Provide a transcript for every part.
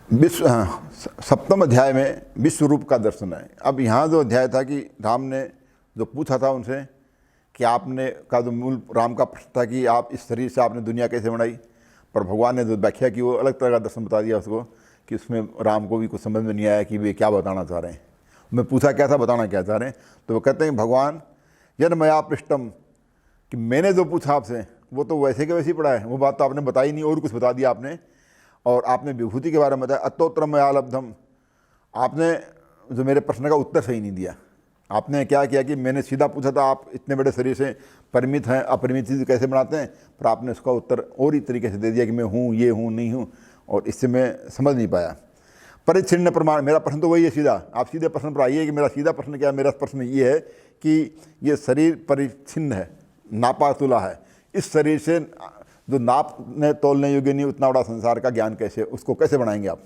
विश्व सप्तम अध्याय में विश्व रूप का दर्शन है। अब यहाँ जो अध्याय था कि राम ने जो पूछा था उनसे कि आपने का जो मूल राम का प्रश्न था कि आप इस शरीर से आपने दुनिया कैसे बनाई, पर भगवान ने जो व्याख्या की वो अलग तरह का दर्शन बता दिया उसको, कि उसमें राम को भी कुछ समझ में नहीं आया कि वे क्या बताना चाह रहे हैं। मैं पूछा क्या था, बताना क्या चाह रहे हैं। तो वो कहते हैं भगवान यन मया पृष्ठम, कि मैंने जो पूछा आपसे वो तो वैसे के वैसे ही पढ़ा है, वो बात तो आपने बताई नहीं और कुछ बता दिया आपने। और आपने विभूति के बारे में बताया, अतोत्तरम मया लब्धम, आपने जो मेरे प्रश्न का उत्तर सही नहीं दिया। आपने क्या किया कि मैंने सीधा पूछा था आप इतने बड़े शरीर से परिमित हैं, अपरिमित चीज़ कैसे बनाते हैं, पर आपने उसका उत्तर और ही तरीके से दे दिया कि मैं हूँ, ये हूँ, नहीं हूँ, और इससे मैं समझ नहीं पाया। परिच्छिन्न प्रमाण, मेरा प्रश्न तो वही है सीधा, आप सीधे प्रश्न पर आइए कि मेरा सीधा प्रश्न क्या है। मेरा प्रश्न ये है कि ये शरीर परिच्छिन्न है, नापा तुला है, इस शरीर से जो नापने तोलने योग्य नहीं उतना बड़ा संसार का ज्ञान कैसे, उसको कैसे बनाएंगे आप।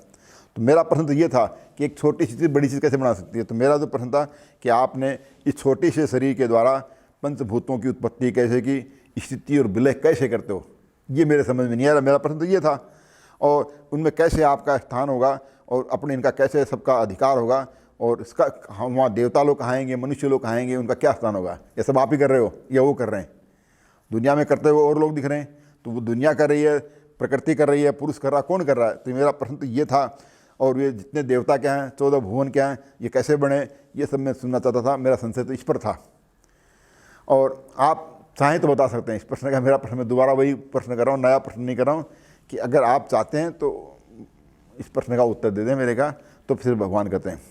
तो मेरा प्रश्न तो ये था कि एक छोटी सी चीज़ बड़ी चीज़ कैसे बना सकती है। तो मेरा जो प्रश्न था कि आपने इस छोटे से शरीर के द्वारा पंचभूतों की उत्पत्ति कैसे की, स्थिति और विलय कैसे करते हो, ये मेरे समझ में नहीं आ रहा। मेरा प्रश्न तो ये था, और उनमें कैसे आपका स्थान होगा और अपने इनका कैसे सबका अधिकार होगा, और इसका हम वहाँ देवता लोग कहाएंगे, मनुष्य लोग कहाएंगे, उनका क्या स्थान होगा। ये सब आप ही कर रहे हो या वो कर रहे हैं, दुनिया में करते हुए और लोग दिख रहे हैं। तो वो दुनिया कर रही है, प्रकृति कर रही है, पुरुष कर रहा है, कौन कर रहा है। तो मेरा प्रश्न तो ये था। और ये जितने देवता क्या हैं, 14 भुवन क्या हैं, ये कैसे बने, ये सब मैं सुनना चाहता था। मेरा संशय तो इस पर था, और आप चाहें तो बता सकते हैं इस प्रश्न का। मेरा प्रश्न मैं दोबारा वही प्रश्न कर रहा हूँ, नया प्रश्न नहीं कर रहा हूँ, कि अगर आप चाहते हैं तो इस प्रश्न का उत्तर दे दें मेरे का। तो फिर भगवान कहते हैं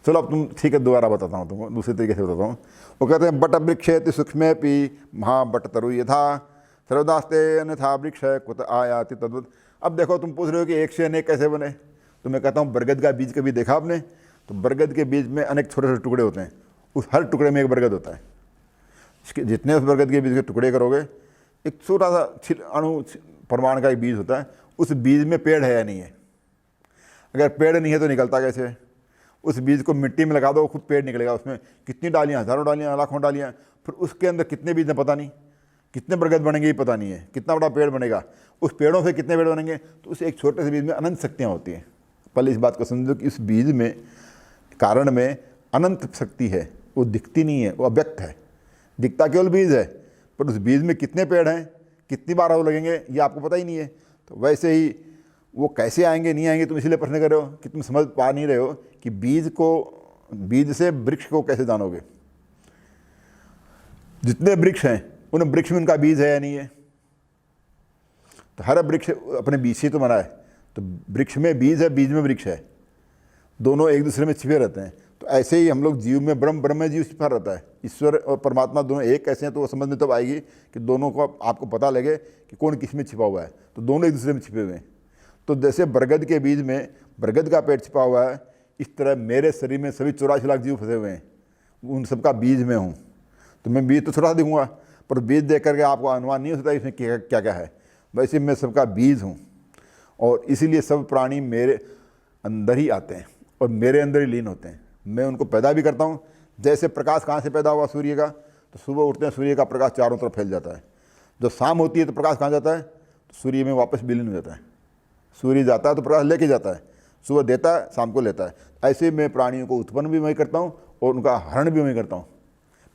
चलो अब तुम ठीक है, दोबारा बताता हूँ तुमको, दूसरे तरीके से बताता हूँ। वो कहते हैं बट वृक्षेति सूक्ष्मेपि महाबट तरु यथा सर्वदास्ते अन्यथा वृक्ष कुत आयाति तद्वत्। अब देखो तुम पूछ रहे हो कि एक से अनेक कैसे बने, तो मैं कहता हूँ बरगद का बीज कभी देखा आपने? तो बरगद के बीज में अनेक छोटे छोटे टुकड़े होते हैं, उस हर टुकड़े में एक बरगद होता है। इसके जितने उस बरगद के बीज के टुकड़े करोगे, एक छोटा सा अणु प्रमाण का एक बीज होता है, उस बीज में पेड़ है या नहीं है। अगर पेड़ नहीं है तो निकलता कैसे? उस बीज को मिट्टी में लगा दो, खुद पेड़ निकलेगा। उसमें कितनी डालियाँ, हज़ारों डालियाँ, लाखों डालियाँ, फिर उसके अंदर कितने बीज हैं पता नहीं, कितने बरगद बनेंगे ये पता नहीं है, कितना बड़ा पेड़ बनेगा, उस पेड़ों से कितने पेड़ बनेंगे। तो उस एक छोटे से बीज में अनंत शक्तियाँ होती हैं। पहले इस बात को समझो कि इस बीज में, कारण में अनंत शक्ति है, वो दिखती नहीं है, वो अव्यक्त है, दिखता केवल बीज है, पर उस बीज में कितने पेड़ हैं, कितनी बार वो लगेंगे, ये आपको पता ही नहीं है। तो वैसे ही वो कैसे आएंगे नहीं आएंगे, तुम इसलिए प्रश्न कर रहे हो कि तुम समझ पा नहीं रहे हो कि बीज से वृक्ष को कैसे जानोगे। जितने वृक्ष हैं उन वृक्ष में उनका बीज है या नहीं है। तो हर वृक्ष अपने बीज से तो बना है, तो वृक्ष में बीज है, बीज में वृक्ष है, दोनों एक दूसरे में छिपे रहते हैं। तो ऐसे ही हम लोग जीव में ब्रह्म में जीव छिपा रहता है। ईश्वर और परमात्मा दोनों एक कैसे हैं, तो वो समझ में तब आएगी कि दोनों को आपको पता लगे कि कौन किस में छिपा हुआ है। तो दोनों एक दूसरे में छिपे हुए हैं। तो जैसे बरगद के बीज में बरगद का पेड़ छिपा हुआ है, इस तरह मेरे शरीर में सभी 84 लाख जीव फंसे हुए हैं, उन सबका बीज में हूँ। तो मैं बीज तो थोड़ा दिखूँगा, पर बीज देख करके आपको अनुमान नहीं हो सकता इसमें क्या क्या है। वैसे मैं सबका बीज हूँ, और इसीलिए सब प्राणी मेरे अंदर ही आते हैं और मेरे अंदर ही लीन होते हैं। मैं उनको पैदा भी करता हूँ। जैसे प्रकाश कहाँ से पैदा हुआ, सूर्य का, तो सुबह उठते हैं सूर्य का प्रकाश चारों तरफ फैल जाता है। जब शाम होती है तो प्रकाश कहाँ जाता है, तो सूर्य में वापस विलीन हो जाता है। सूर्य जाता है तो प्रकाश लेके जाता है, सुबह देता है, शाम को लेता है। ऐसे मैं प्राणियों को उत्पन्न भी मैं करता हूँ और उनका हरण भी मैं करता हूँ।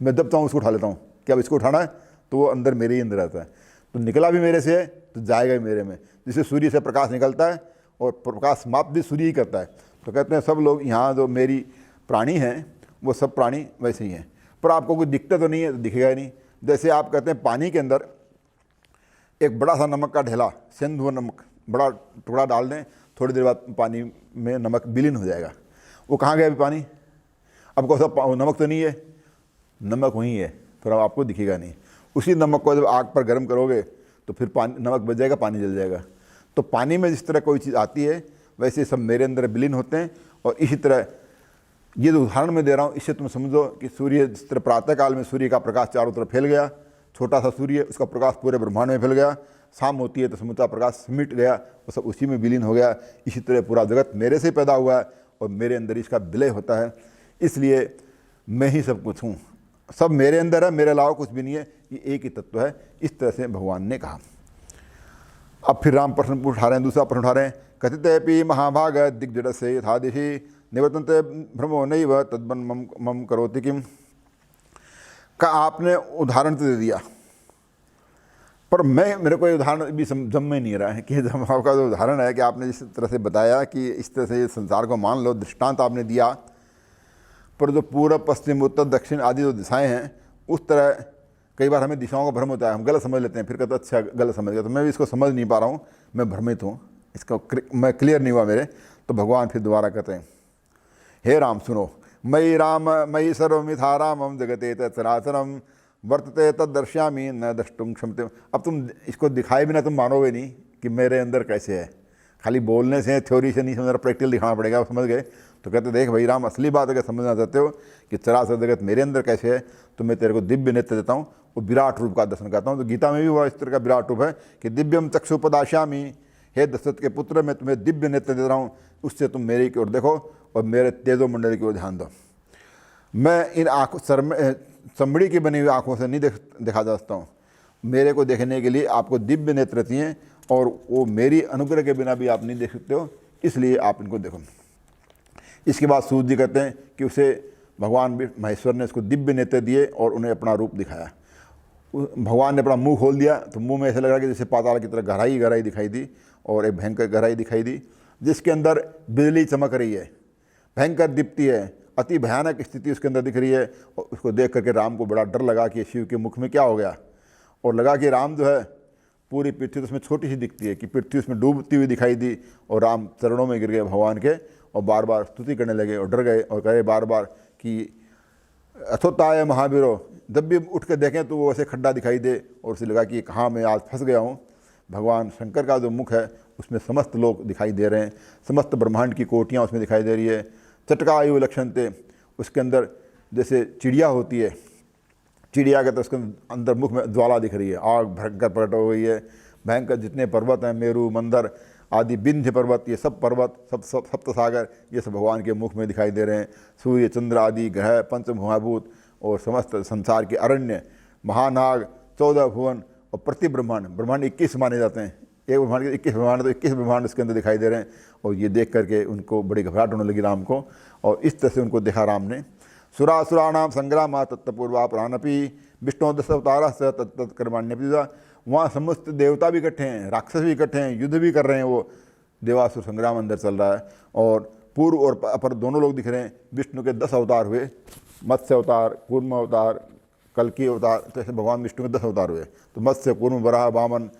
मैं दबता हूँ, उसको उठा लेता हूँ कि अब इसको उठाना है, तो वो अंदर मेरे ही अंदर रहता है। तो निकला भी मेरे से है तो जाएगा भी मेरे में। जिससे सूर्य से प्रकाश निकलता है और प्रकाश समाप्त भी सूर्य ही करता है। तो कहते हैं सब लोग यहाँ जो मेरी प्राणी हैं वो सब प्राणी वैसे ही हैं। पर आपको कोई दिखता तो नहीं है, तो दिखेगा ही नहीं। जैसे आप कहते हैं पानी के अंदर एक बड़ा सा नमक का ढेला, सेंधु नमक बड़ा टुकड़ा डाल दें, थोड़ी देर बाद पानी में नमक विलीन हो जाएगा। वो कहाँ गया अभी पानी? अब कौन सा नमक तो नहीं है, नमक वहीं है, फिर अब आपको दिखेगा नहीं। उसी नमक को जब आग पर गर्म करोगे तो फिर पानी, नमक बच जाएगा, पानी जल जाएगा। तो पानी में जिस तरह कोई चीज़ आती है वैसे सब मेरे अंदर विलीन होते हैं। और इसी तरह ये जो उदाहरण मैं दे रहा हूँ, इससे तुम समझो कि सूर्य जिस तरह प्रातःकाल में सूर्य का प्रकाश चारों तरफ फैल गया, छोटा सा सूर्य, उसका प्रकाश पूरे ब्रह्मांड में फैल गया। शाम होती है तो समूचा प्रकाश सिमट गया, वो सब उसी में विलीन हो गया। इसी तरह पूरा जगत मेरे से पैदा हुआ है और मेरे अंदर इसका विलय होता है। इसलिए मैं ही सब कुछ हूँ, सब मेरे अंदर है, मेरे अलावा कुछ भी नहीं है, ये एक ही तत्व है। इस तरह से भगवान ने कहा। अब फिर राम प्रश्न उठा रहे हैं, दूसरा प्रश्न उठा रहे हैं कथितेऽपि महाभाग दिग्जडस्य यथा दिशि निवर्तन्ते भ्रमो नैव तद्वन मम करोति किम। का आपने उदाहरण तो दे दिया, पर मेरे को ये उदाहरण भी जम में नहीं रहा है कि आपका जो उदाहरण है कि आपने जिस तरह से बताया कि इस तरह से संसार को मान लो, दृष्टांत आपने दिया, पर जो पूर्व पश्चिम उत्तर दक्षिण आदि जो दिशाएं हैं उस तरह कई बार हमें दिशाओं का भ्रम होता है, हम गलत समझ लेते हैं, फिर कहते अच्छा गलत समझ गया। तो मैं भी इसको समझ नहीं पा रहा हूँ, मैं भ्रमित हूँ, इसका मैं क्लियर नहीं हुआ मेरे। तो भगवान फिर दोबारा कहते हैं, हे राम सुनो, मयि सर्वमिथा रामम जगते तत्सराचरम वर्तते तद दर्श्यामी न द्रष्टुम क्षमते। अब तुम इसको दिखाए बिना तुम मानोगे नहीं कि मेरे अंदर कैसे है, खाली बोलने से थ्योरी से नहीं समझ रहा, प्रैक्टिकल दिखाना पड़ेगा। समझ गए? तो कहते देख भाई राम, असली बात अगर समझना चाहते हो कि चराचर जगत मेरे अंदर कैसे है, तो मैं तेरे को दिव्य नेत्र देता हूँ, वो विराट रूप का दर्शन करता हूँ। तो गीता में भी वह इस तरह का विराट रूप है कि दिव्यम चक्षुपदाश्यामी, हे दशरथ के पुत्र, मैं तुम्हें दिव्य नेत्र दे रहा हूँ, उससे तुम मेरे की ओर देखो और मेरे तेजो मंडल की ओर ध्यान दो। मैं इन आँखों चमड़ी की बनी हुई आँखों से नहीं देखा जा सकता हूँ, मेरे को देखने के लिए आपको दिव्य नेत्र चाहिए, और वो मेरी अनुग्रह के बिना भी आप नहीं देख सकते हो, इसलिए आप इनको देखो। इसके बाद सूर्य जी कहते हैं कि उसे भगवान महेश्वर ने इसको दिव्य नेत्र दिए और उन्हें अपना रूप दिखाया। भगवान ने अपना मुंह खोल दिया तो मुंह में ऐसा लगा कि जैसे पाताल की तरह गहराई दिखाई दी, और एक भयंकर गहराई दिखाई दी जिसके अंदर बिजली चमक रही है, भयंकर दीप्ति है, अति भयानक स्थिति उसके अंदर दिख रही है। और उसको देख करके राम को बड़ा डर लगा कि शिव के मुख में क्या हो गया, और लगा कि राम जो है पूरी पृथ्वी तो उसमें छोटी सी दिखती है कि पृथ्वी उसमें डूबती हुई दिखाई दी, और राम चरणों में गिर गए भगवान के और बार बार स्तुति करने लगे और डर गए और कहे बार बार कि अथोताय महावीरो। जब भी उठ के देखें तो वो ऐसे खड्डा दिखाई दे और उसे लगा कि कहाँ मैं आज फंस गया हूँ। भगवान शंकर का जो मुख है उसमें समस्त लोग दिखाई दे रहे हैं, समस्त ब्रह्मांड की कोटियाँ उसमें दिखाई दे रही है। चटकायु लक्षणते, उसके अंदर जैसे चिड़िया होती है, चिड़िया के तो उसके अंदर मुख में ज्वाला दिख रही है, आग भयंकर प्रकट हो गई है। भयंकर जितने पर्वत हैं, मेरु मंदर आदि, विंध्य पर्वत, ये सब पर्वत, सब सप्त सागर, ये सब भगवान के मुख में दिखाई दे रहे हैं। सूर्य चंद्र आदि ग्रह, पंचभूमाभूत और समस्त संसार के अरण्य, महानाग, 14 भुवन और प्रति ब्रह्मांड, ब्रह्मांड 21 माने जाते हैं। एक ब्रह्मांड के 21 ब्रह्मांड, तो 21 ब्रह्मांड उसके अंदर दिखाई दे रहे हैं। और ये देख करके उनको बड़ी घबराहट होने लगी राम को, और इस तरह से उनको देखा राम ने। सुरासुराणाम संग्राम तत्पूर्वा पुराणपि विष्णु दश अवतार तत्कर्माण्यपि। वहाँ समस्त देवता भी इकट्ठे हैं, राक्षस भी इकट्ठे हैं, युद्ध भी कर रहे हैं, वो देवासुर संग्राम अंदर चल रहा है। और पूर्व और अपर दोनों लोग दिख रहे हैं। विष्णु के 10 अवतार हुए, मत्स्य अवतार, कूर्म अवतार, कल्की अवतार, तो ऐसे भगवान विष्णु के 10 अवतार हुए। तो मत्स्य, कूर्म, वराह, वामन,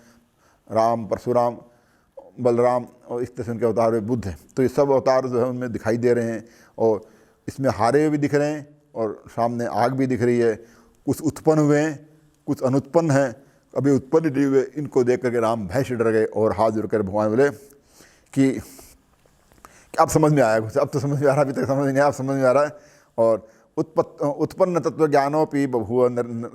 राम, परशुराम, बलराम, और इस तरह से उनके अवतार हुए, बुद्ध है। तो ये सब अवतार जो है उनमें दिखाई दे रहे हैं, और इसमें हारे भी दिख रहे हैं और सामने आग भी दिख रही है। कुछ उत्पन्न हुए हैं, कुछ अनुत्पन्न हैं, अभी उत्पन्न नहीं हुए। इनको देख करके राम भय से डर गए और हाथ जोड़ कर भगवान बोले कि अब समझ में आया कुछ, अब तो समझ में आ रहा, अभी तक समझ नहीं आया, अब समझ में आ रहा है। और उत्पन्न तत्व ज्ञानोपि बभूव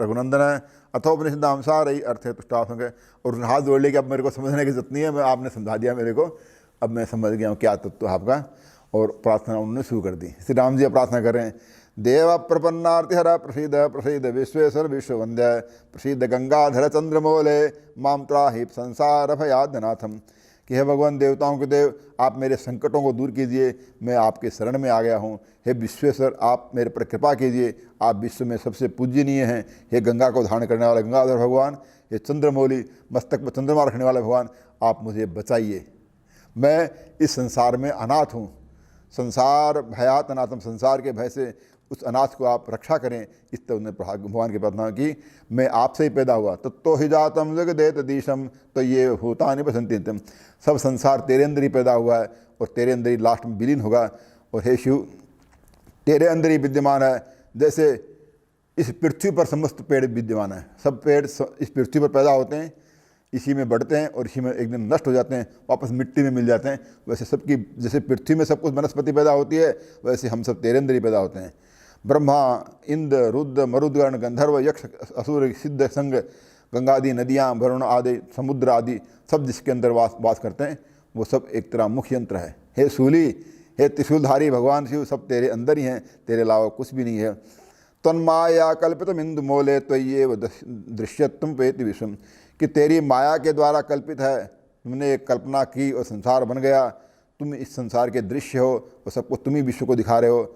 रघुनंदन अथोपनिषदांसार अर्थ है तुष्टासंग। और हाथ जोड़ ले कि अब मेरे को समझने की जरूरत नहीं है, मैं आपने समझा दिया मेरे को, अब मैं समझ गया हूँ क्या तत्व आपका। और प्रार्थना उन्होंने शुरू कर दी। श्री राम जी प्रार्थना कर रहे हैं, देव प्रपन्नार्तिहर प्रसीद प्रसीद विश्वेश्वर विश्ववंद्य प्रसीद गंगाधर चंद्रमौले माम त्राहि संसार भयादनाथम। कि हे भगवान देवताओं के देव, आप मेरे संकटों को दूर कीजिए, मैं आपके शरण में आ गया हूँ। हे विश्वेश्वर, आप मेरे पर कृपा कीजिए, आप विश्व में सबसे पूजनीय हैं। हे गंगा को धारण करने वाले गंगाधर भगवान, हे चंद्रमौली, मस्तक पर चंद्रमा रखने वाले भगवान, आप मुझे बचाइए। मैं इस संसार में अनाथ हूँ, संसार भयात अनाथम, संसार के भय से उस अनाथ को आप रक्षा करें। इस तरह उन्होंने भगवान की प्रार्थना की। मैं आपसे ही पैदा हुआ, तो ही जातम जगदेत दीशम, तो ये होता नहीं बसंती, सब संसार तेरे अंदर ही पैदा हुआ है और तेरे अंदर ही लास्ट में विलीन होगा। और हे शिव, तेरे अंदर ही विद्यमान है, जैसे इस पृथ्वी पर समस्त पेड़ विद्यमान है। सब पेड़ इस पृथ्वी पर पैदा होते हैं, इसी में बढ़ते हैं और इसी में एक दिन नष्ट हो जाते हैं, वापस मिट्टी में मिल जाते हैं। वैसे सबकी, जैसे पृथ्वी में सब कुछ वनस्पति पैदा होती है, वैसे हम सब तेरे अंदर ही पैदा होते हैं। ब्रह्मा, इंद्र, रुद्र, मरुदगण, गंधर्व, यक्ष, असुर, सिद्ध, संग, गंगादि नदियाँ, वरुण आदि, समुद्र आदि सब जिसके अंदर वास करते हैं, वो सब एक तरह मुख्य यंत्र है। हे शूली, हे त्रिशूलधारी भगवान शिव, सब तेरे अंदर ही हैं, तेरे अलावा कुछ भी नहीं है। तन्माया कल्पितम इंदु मोले त्वय्येव दृश्यत्वं पेति विश्वम। कि तेरी माया के द्वारा कल्पित है तुमने एक कल्पना की और संसार बन गया, तुम इस संसार के दृश्य हो और सबको तुम ही विश्व को दिखा रहे हो।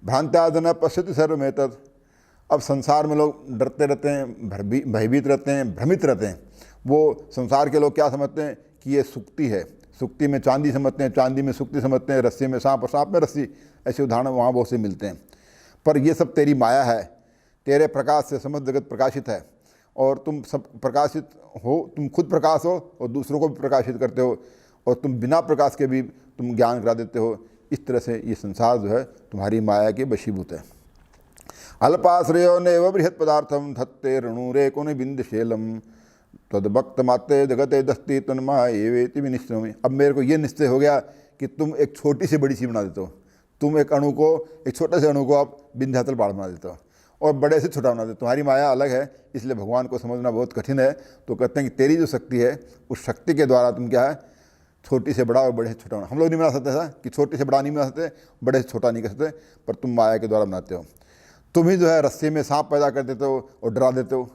भ्रांत्यादन पश्यति सर्वमेतत्। अब संसार में लोग डरते रहते हैं, भयभीत रहते हैं, भ्रमित रहते हैं। वो संसार के लोग क्या समझते हैं कि ये सुक्ति है, सुक्ति में चांदी समझते हैं, चांदी में सुक्ति समझते हैं, रस्सी में सांप और सांप में रस्सी, ऐसे उदाहरण वहाँ बहुत से मिलते हैं। पर ये सब तेरी माया है, तेरे प्रकाश से समस्त जगत प्रकाशित है और तुम सब प्रकाशित हो, तुम खुद प्रकाश हो और दूसरों को भी प्रकाशित करते हो और तुम बिना प्रकाश के भी तुम ज्ञान करा देते हो। इस तरह से ये संसार जो है तुम्हारी माया के वशीभूत है। अल्पाश्रयो नैव बृहत् पदार्थम धत्ते ऋणुरे कोन बिंदशेलम तद्भक्त मात्रे जगते दस्ती तन्माएवेति विनिश्चयामि। अब मेरे को ये निश्चय हो गया कि तुम एक छोटी से बड़ी सी बना देते हो, तुम एक अणु को, एक छोटे से अणु को आप विंध्याचल पहाड़ बना देते हो और बड़े से छोटा बना देते हो। तुम्हारी माया अलग है, इसलिए भगवान को समझना बहुत कठिन है। तो कहते हैं कि तेरी जो शक्ति है उस शक्ति के द्वारा तुम क्या है, छोटी से बड़ा और बड़े से छोटा बना। हम लोग नहीं बना सकते ऐसा कि छोटे से बड़ा नहीं बना सकते, बड़े से छोटा नहीं कर सकते, पर तुम माया के द्वारा बनाते हो। तुम ही जो है रस्सी में सांप पैदा कर देते हो और डरा देते हो,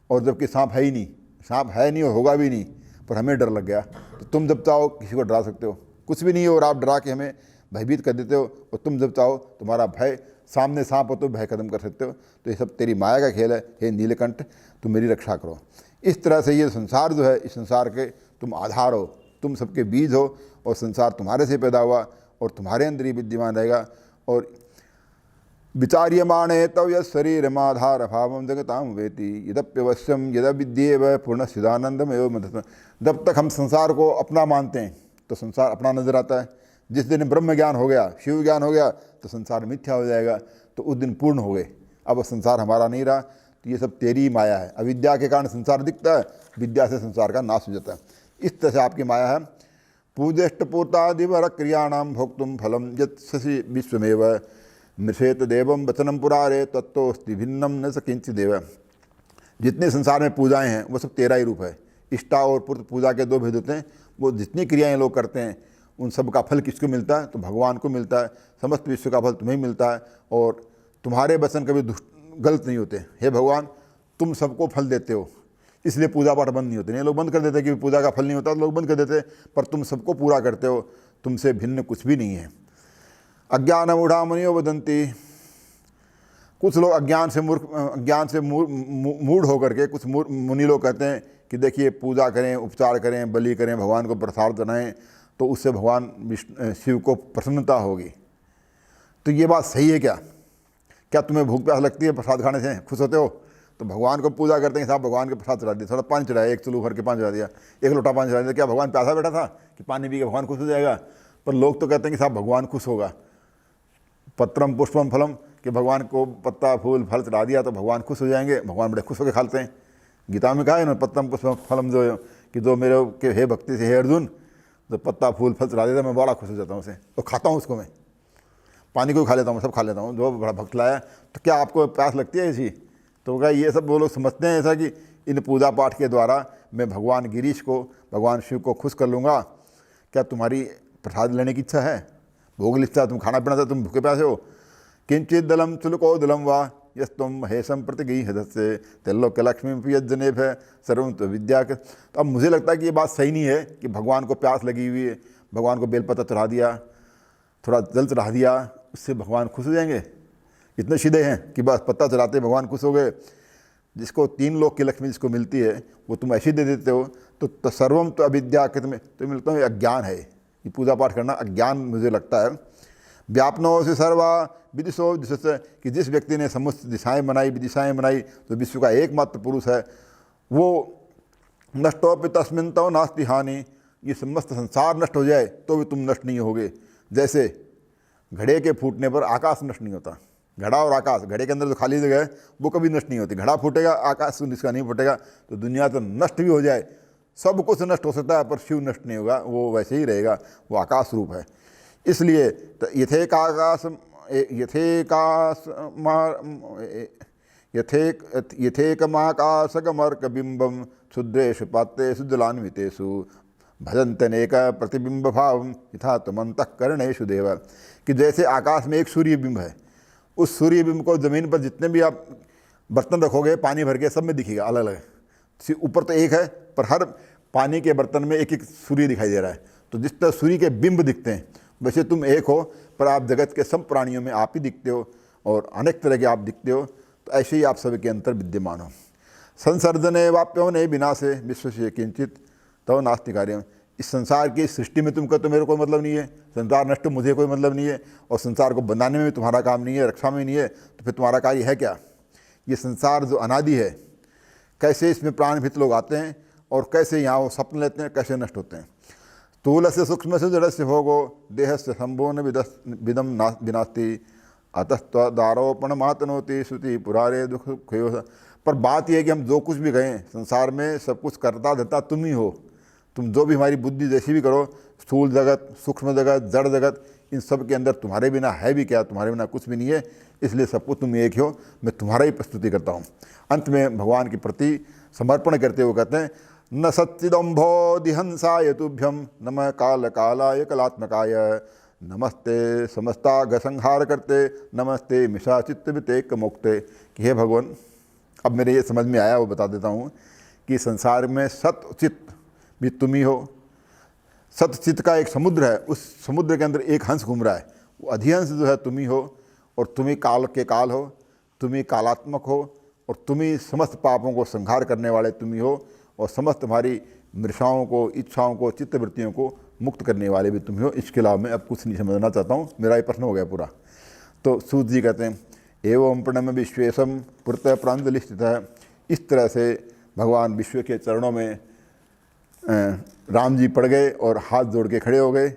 और जबकि सांप है ही नहीं, सांप है नहीं और होगा भी नहीं, पर हमें डर लग गया। तो तुम जब चाहो किसी को डरा सकते हो, कुछ भी नहीं है और आप डरा के हमें भयभीत कर देते हो, और तुम जब चाहो तुम्हारा भय, सामने सांप हो तो भय खत्म कर सकते हो। तो ये सब तेरी माया का खेल है। हे नीलकंठ, तुम मेरी रक्षा करो। इस तरह से ये संसार जो है, इस संसार के तुम आधार हो, तुम सबके बीज हो और संसार तुम्हारे से पैदा हुआ और तुम्हारे अंदर ही विद्यमान रहेगा। और विचार्यमाणे तव यत् शरीरमाधार भावं जगताम वेति यदप्यवश्यम यदा विद्येव पूर्णस्थिदानंदमेव मदत्। जब तक हम संसार को अपना मानते हैं तो संसार अपना नजर आता है। जिस दिन ब्रह्म ज्ञान हो गया, शिव ज्ञान हो गया, तो संसार मिथ्या हो जाएगा, तो उस दिन पूर्ण हो गए। अब संसार हमारा नहीं रहा। तो ये सब तेरी माया है। अविद्या के कारण संसार दिखता है, विद्या से संसार का नाश हो जाता है। इस तरह से आपकी माया है। पूजेष्ट पूर्तादिवर क्रियाणाम भोक्तुम फलम यत्सि विश्वमेव मृषेत देवम वचनम पुरारे तत्वस्ति भिन्नम न स किंचित देव। जितने संसार में पूजाएं हैं वो सब तेरा ही रूप है। इष्टा और पूर्त पूजा के दो भेद होते हैं। वो जितनी क्रियाएं लोग करते हैं उन सब का फल किसको मिलता है, तो भगवान को मिलता है। समस्त विश्व का फल तुम्हें मिलता है और तुम्हारे वचन कभी गलत नहीं होते। हे भगवान, तुम सबको फल देते हो, इसलिए पूजा पाठ बंद नहीं होते। नहीं, लोग बंद कर देते कि पूजा का फल नहीं होता, लोग बंद कर देते, पर तुम सबको पूरा करते हो। तुमसे भिन्न कुछ भी नहीं है। अज्ञान मूढ़ा मुनियो वदंती। कुछ लोग अज्ञान से मूढ़ होकर के कुछ मुनि लोग कहते हैं कि देखिए पूजा करें, उपचार करें, बलि करें, भगवान को प्रसाद बनाएं, तो उससे भगवान शिव को प्रसन्नता होगी। तो ये बात सही है क्या? क्या तुम्हें भूख प्यास लगती है प्रसाद खाने से खुश होते हो? तो भगवान को पूजा करते हैं, साहब भगवान के प्रसाद चढ़ा दिया, थोड़ा पानी चढ़ाया, एक चुल्लू भर के पानी चढ़ा दिया, एक लोटा पानी चढ़ा दिया। क्या भगवान प्यासा बैठा था कि पानी पी के भगवान खुश हो जाएगा? पर लोग तो कहते हैं कि साहब भगवान खुश होगा। पत्रम पुष्पम फलम, कि भगवान को पत्ता फूल फल चढ़ा दिया तो भगवान खुश हो जाएंगे। भगवान बड़े खुश होकर खाते हैं। गीता में कहा है ना, पत्रम पुष्पम फलम, जो कि जो मेरे के हे भक्ति से हे अर्जुन, जो पत्ता फूल फल चढ़ा देता मैं बड़ा खुश हो जाता हूँ उसे, और खाता हूँ उसको। मैं पानी को खा लेता हूँ, सब खा लेता हूँ, जो बड़ा भक्त लाया। तो क्या आपको प्यास लगती है ऐसी? तो क्या ये सब वो लोग समझते हैं ऐसा कि इन पूजा पाठ के द्वारा मैं भगवान गिरीश को, भगवान शिव को खुश कर लूँगा? क्या तुम्हारी प्रसाद लेने की इच्छा है, भोग इच्छा, तुम खाना पीना था, तुम भूखे प्यासे हो? किंचित दलम चुलको दलम वा यस्तम महेशम प्रतिगी हदस्य तेल्लोक लक्ष्मी यज्जने है सर्वम तो विद्या के। तो अब मुझे लगता है कि ये बात सही नहीं है कि भगवान को प्यास लगी हुई है, भगवान को बेलपत्ता चढ़ा दिया, थोड़ा जल चढ़ा दिया, उससे भगवान खुश हो जाएंगे? इतने सीधे हैं कि बस पत्ता चढ़ाते भगवान खुश हो गए? जिसको 3 लोक की लक्ष्मी जिसको मिलती है वो तुम ऐसी दे देते हो। तो सर्वम तो अविद्या के तुम्हें तो मिलता है, अज्ञान है। ये पूजा पाठ करना अज्ञान मुझे लगता है। व्यापनो से सर्वा विदिशो, जिससे कि जिस व्यक्ति ने समस्त दिशाएं बनाई, विदिशाएं बनाई, तो विश्व का एकमात्र पुरुष है, वो नष्टोपि तस्मिन् तव नास्ति हानि। ये समस्त संसार नष्ट हो जाए तो भी तुम नष्ट नहीं होगे। जैसे घड़े के फूटने पर आकाश नष्ट नहीं होता। घड़ा और आकाश, घड़े के अंदर जो खाली जगह है वो कभी नष्ट नहीं होती। घड़ा फूटेगा, आकाश जिसका नहीं फूटेगा, तो दुनिया तो नष्ट भी हो जाए, सब कुछ नष्ट हो सकता है, पर शिव नष्ट नहीं होगा, वो वैसे ही रहेगा, वो आकाश रूप है। इसलिए यथेकमाकाशगमर्कबिंबम क्षुद्रेषु पात्रेषु जलान्वितेषु भजन्तनेक प्रतिबिंब भाव यथा तुमंतःकरणेषु देव। कि जैसे आकाश में एक सूर्य बिंब है, उस सूर्य बिंब को ज़मीन पर जितने भी आप बर्तन रखोगे पानी भर के, सब में दिखेगा अलग अलग। ऊपर तो एक है, पर हर पानी के बर्तन में एक एक सूर्य दिखाई दे रहा है, तो जिस तरह सूर्य के बिंब दिखते हैं वैसे तुम एक हो, पर आप जगत के सब प्राणियों में आप ही दिखते हो और अनेक तरह के आप दिखते हो। तो ऐसे ही आप सभी के अंतर विद्यमान हो। संसर्जने वाप्यो ने विनाशे विश्व से किंचित तव नास्ति कार्यम। इस संसार की सृष्टि में तुमका तो मेरे कोई मतलब नहीं है, संसार नष्ट मुझे कोई मतलब नहीं है, और संसार को बनाने में भी तुम्हारा काम नहीं है, रक्षा में नहीं है, तो फिर तुम्हारा कार्य है क्या? ये संसार जो अनादि है, कैसे इसमें प्राणभित लोग आते हैं और कैसे यहाँ वो स्वप्न लेते हैं, कैसे नष्ट होते हैं। स्थूल से सूक्ष्म से जड़ से भोगो देह से संभोन विदम विनास्ति अतस्त्वारोपण मातनोति श्रुति पुरारे दुख खयो। पर बात यह है कि हम जो कुछ भी कहें, संसार में सब कुछ करता धरता तुम ही हो। तुम जो भी हमारी बुद्धि जैसी भी करो, स्थूल जगत, सूक्ष्म जगत, जड़ जगत, इन सब के अंदर तुम्हारे बिना है भी क्या? तुम्हारे बिना कुछ भी नहीं है, इसलिए सब कुछ तुम एक ही हो, मैं तुम्हारा ही प्रस्तुति करता हूँ। अंत में भगवान के प्रति समर्पण करते हुए कहते हैं, न सच्चिदम्भो दिहंसाय तुभ्यम नमः काल कालाय कलात्मकाय नमस्ते समस्ताघ संहार करते नमस्ते मिषा चित्तवितेक मुक्ते। कि हे भगवान, अब मेरे ये समझ में आया, वो बता देता हूँ कि संसार में सत चित्त भी तुम ही हो। सत चित्त का एक समुद्र है, उस समुद्र के अंदर एक हंस घूम रहा है, वो अधिहंस जो है तुम ही हो, और तुम ही काल के काल हो, तुम ही कालात्मक हो, और तुम ही समस्त पापों को संहार करने वाले तुम ही हो, और समस्त हमारी मृषाओं को, इच्छाओं को, चित्तवृत्तियों को मुक्त करने वाले भी तुम ही हो। इसके अलावा मैं अब कुछ नहीं समझना चाहता हूँ, मेरा ये प्रश्न हो गया पूरा। तो सूत जी कहते हैं, एवं प्रणम विश्वेशम पुरत प्रांजलि स्थित है। इस तरह से भगवान विश्व के चरणों में राम जी पड़ गए और हाथ जोड़ के खड़े हो गए,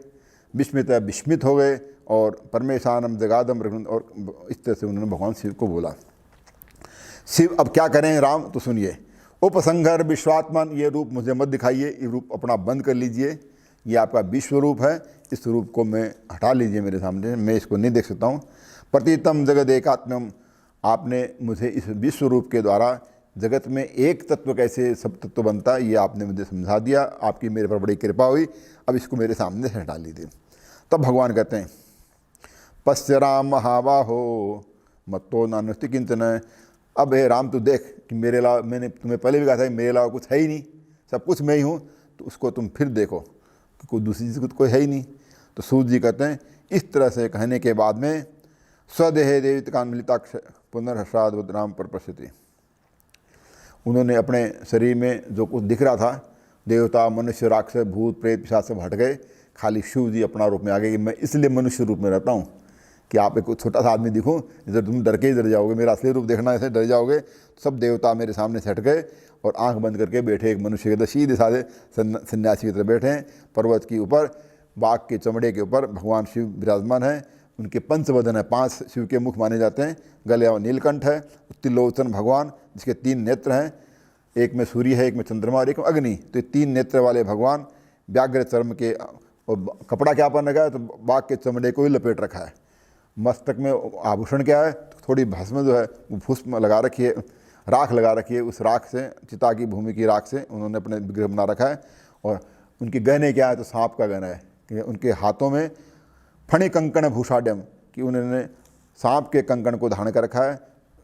विस्मित हो गए, और परमेशानम जगादम रघुन, और इस तरह से उन्होंने भगवान शिव को बोला। शिव अब क्या करें राम? तो सुनिए, उपसंहर विश्वात्मन, ये रूप मुझे मत दिखाइए, ये रूप अपना बंद कर लीजिए, ये आपका विश्व रूप है, इस रूप को मैं हटा लीजिए मेरे सामने, मैं इसको नहीं देख सकता हूँ। प्रतीतम जगत एकात्म्यम, आपने मुझे इस विश्व रूप के द्वारा जगत में एक तत्व कैसे सब तत्व बनता है ये आपने मुझे समझा दिया, आपकी मेरे पर बड़ी कृपा हुई, अब इसको मेरे सामने से हटा लीजिए। तब भगवान कहते हैं, पश्य राम महाबाहो मत्तो नानुष्टि किंचन। अब हे राम, तू देख कि मेरे अलावा, मैंने तुम्हें पहले भी कहा था कि मेरे अलावा कुछ है ही नहीं, सब कुछ मैं ही हूँ, तो उसको तुम फिर देखो कि कोई दूसरी चीज़ कोई है ही नहीं। तो सूत जी कहते हैं, इस तरह से कहने के बाद में स्वदेह देवित कान मिलिताक्ष पुनर्हसाद राम पर प्रसिद्धि, उन्होंने अपने शरीर में जो कुछ दिख रहा था, देवता, मनुष्य, राक्षस, भूत, प्रेत, पिशाच सब हट गए, खाली शिव जी अपना रूप में आ गए कि मैं इसलिए मनुष्य रूप में रहता हूँ कि आप एक छोटा सा आदमी दिखूँ, इधर तुम डर के ही डर जाओगे, मेरा असली रूप देखना ऐसे डर जाओगे। सब देवता मेरे सामने से हट गए और आंख बंद करके बैठे, एक मनुष्य के तरह सीधे साधे सन्यासी की तरह बैठे हैं। पर्वत के ऊपर बाघ के चमड़े के ऊपर भगवान शिव विराजमान हैं, उनके पंचवदन है, 5 शिव के मुख माने जाते हैं, गले नीलकंठ है, त्रिलोचन भगवान जिसके 3 नेत्र हैं, एक में सूर्य है, एक में चंद्रमा और एक में अग्नि, तो ये 3 नेत्र वाले भगवान व्याघ्र चर्म के, और कपड़ा क्या पहन रखा है? तो बाघ के चमड़े को ही लपेट रखा है। मस्तक में आभूषण क्या है? तो थोड़ी भस्म जो है वो भस्म लगा रखी है, राख लगा रखी है, उस राख से, चिता की भूमि की राख से उन्होंने अपने विग्रह बना रखा है। और उनके गहने क्या है? तो सांप का गहना है, कि उनके हाथों में फणि कंकण भूषाड्यम, कि उन्होंने सांप के कंकण को धारण कर रखा है,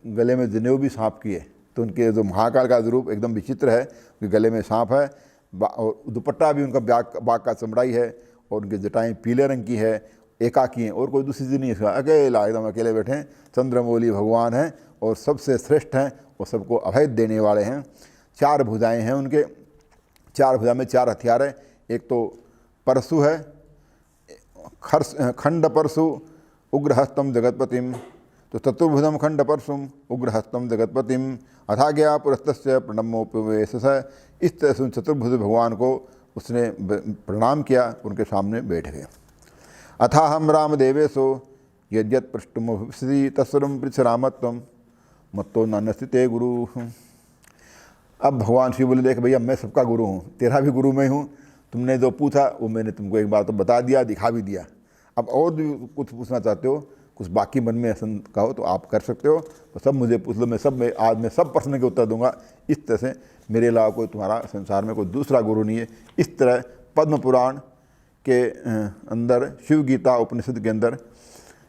गले में जनेऊ भी सांप की है। तो उनके जो महाकाल का रूप एकदम विचित्र है, कि गले में सांप है, और दुपट्टा भी उनका बाघ का चमड़ाई है, और उनकी जटाएं पीले रंग की है, एकाकी हैं, और कोई दूसरी चीज़ नहीं है, इसका अकेला एकदम अकेले बैठे हैं। चंद्रमौली भगवान हैं और सबसे श्रेष्ठ हैं, और सबको अभय देने वाले हैं। 4 भुजाएं हैं उनके, 4 भुजा में 4 हथियार हैं। एक तो परशु है, खंड परशु उग्रहस्तम जगतपतिम, तो चतुर्भुजम खंड परशुम उग्रहस्तम जगतपतिम अथाज्ञा पुरस्तस्य प्रणमोपवेश। इस तरह से चतुर्भुज भगवान को उसने प्रणाम किया, उनके सामने बैठ गए। अथाहम रामदेवेशो यद्यत पृष्ठुमभि तस्वरम पृच्छ रामत्वम मत्तो नान्यस्ति गुरु। अब भगवान शिव बोले, देख भैया मैं सबका गुरु हूँ, तेरा भी गुरु मैं हूँ, तुमने जो पूछा वो मैंने तुमको एक बार तो बता दिया, दिखा भी दिया। अब और भी कुछ पूछना चाहते हो, कुछ बाकी मन में ऐसा कहो तो आप कर सकते हो, तो सब मुझे पूछ लो, मैं आज मैं सब प्रश्न के उत्तर दूंगा। इस तरह से मेरे अलावा कोई तुम्हारा संसार में कोई दूसरा गुरु नहीं है। इस तरह पद्म पुराण के अंदर, शिव गीता उपनिषद के अंदर,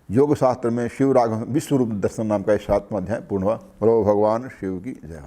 योग शास्त्र में शिव राग विश्व रूप दर्शन नाम का 7वां अध्याय पूर्ण हुआ। बोलो भगवान शिव की जय।